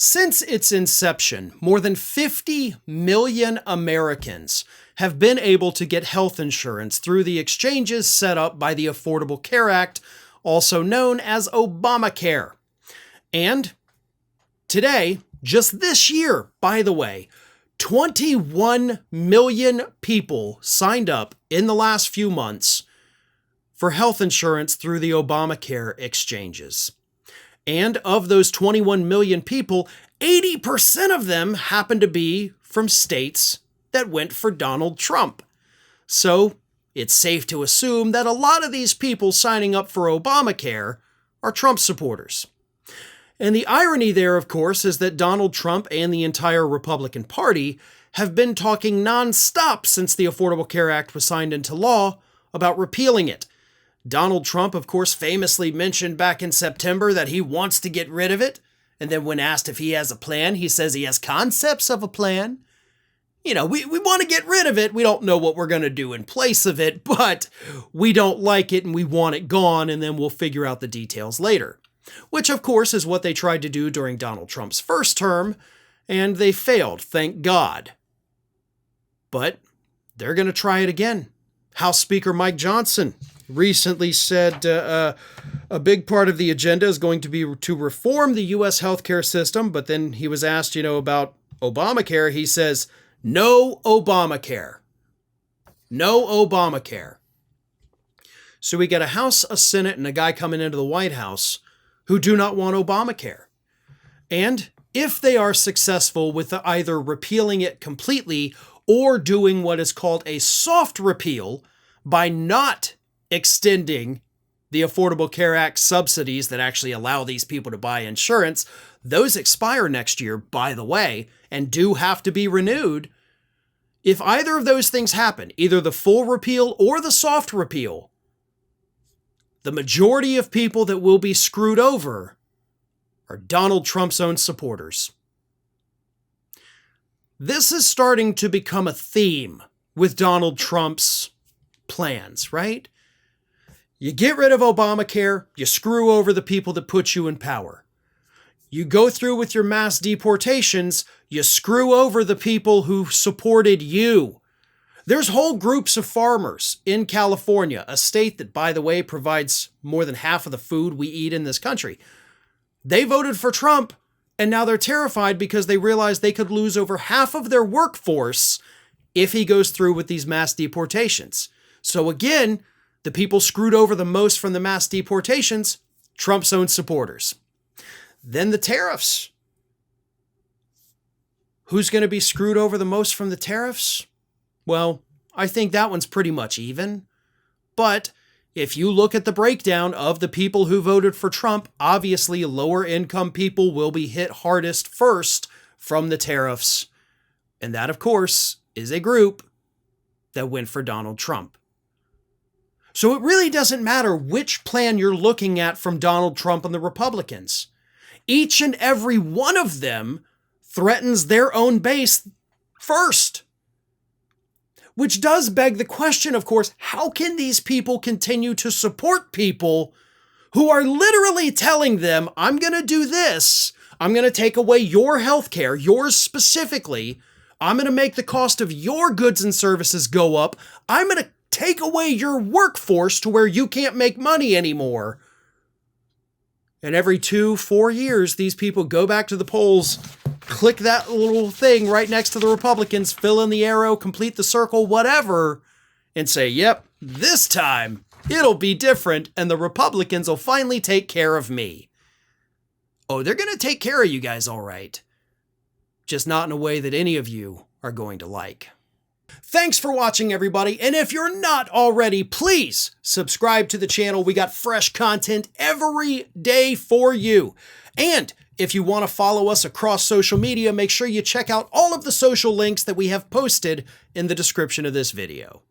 Since its inception, more than 50 million Americans have been able to get health insurance through the exchanges set up by the Affordable Care Act, also known as Obamacare. And today, just this year, by the way, 21 million people signed up in the last few months for health insurance through the Obamacare exchanges. And of those 21 million people, 80% of them happen to be from states that went for Donald Trump. So it's safe to assume that a lot of these people signing up for Obamacare are Trump supporters. And the irony there, of course, is that Donald Trump and the entire Republican Party have been talking nonstop since the Affordable Care Act was signed into law about repealing it. Donald Trump, of course, famously mentioned back in September that he wants to get rid of it. And then when asked if he has a plan, he says he has concepts of a plan. You know, we want to get rid of it. We don't know what we're going to do in place of it, but we don't like it and we want it gone, and then we'll figure out the details later. Which, of course, is what they tried to do during Donald Trump's first term, and they failed, thank God. But they're going to try it again. House Speaker Mike Johnson recently said a big part of the agenda is going to be to reform the U.S. healthcare system, but then he was asked, about Obamacare. He says, no Obamacare. No Obamacare. So we get a House, a Senate, and a guy coming into the White House who do not want Obamacare. And if they are successful with either repealing it completely or doing what is called a soft repeal by not extending the Affordable Care Act subsidies that actually allow these people to buy insurance, those expire next year, by the way, and do have to be renewed. If either of those things happen, either the full repeal or the soft repeal, the majority of people that will be screwed over are Donald Trump's own supporters. This is starting to become a theme with Donald Trump's plans, right? You get rid of Obamacare, you screw over the people that put you in power. You go through with your mass deportations, you screw over the people who supported you. There's whole groups of farmers in California, a state that, by the way, provides more than half of the food we eat in this country. They voted for Trump, and now they're terrified because they realize they could lose over half of their workforce if he goes through with these mass deportations. So again, the people screwed over the most from the mass deportations, Trump's own supporters. Then the tariffs. Who's going to be screwed over the most from the tariffs? Well, I think that one's pretty much even. But if you look at the breakdown of the people who voted for Trump, obviously lower income people will be hit hardest first from the tariffs. And that, of course, is a group that went for Donald Trump. So it really doesn't matter which plan you're looking at from Donald Trump and the Republicans. Each and every one of them threatens their own base first. Which does beg the question, of course, how can these people continue to support people who are literally telling them, I'm going to do this, I'm going to take away your health care, yours specifically, I'm going to make the cost of your goods and services go up, I'm going to take away your workforce to where you can't make money anymore. And every 2-4 years, these people go back to the polls, click that little thing right next to the Republicans, fill in the arrow, complete the circle, whatever, and say, yep, this time it'll be different and the Republicans will finally take care of me. Oh, they're going to take care of you guys all right. Just not in a way that any of you are going to like. Thanks for watching, everybody, and if you're not already, please subscribe to the channel. We got fresh content every day for you. And if you want to follow us across social media, make sure you check out all of the social links that we have posted in the description of this video.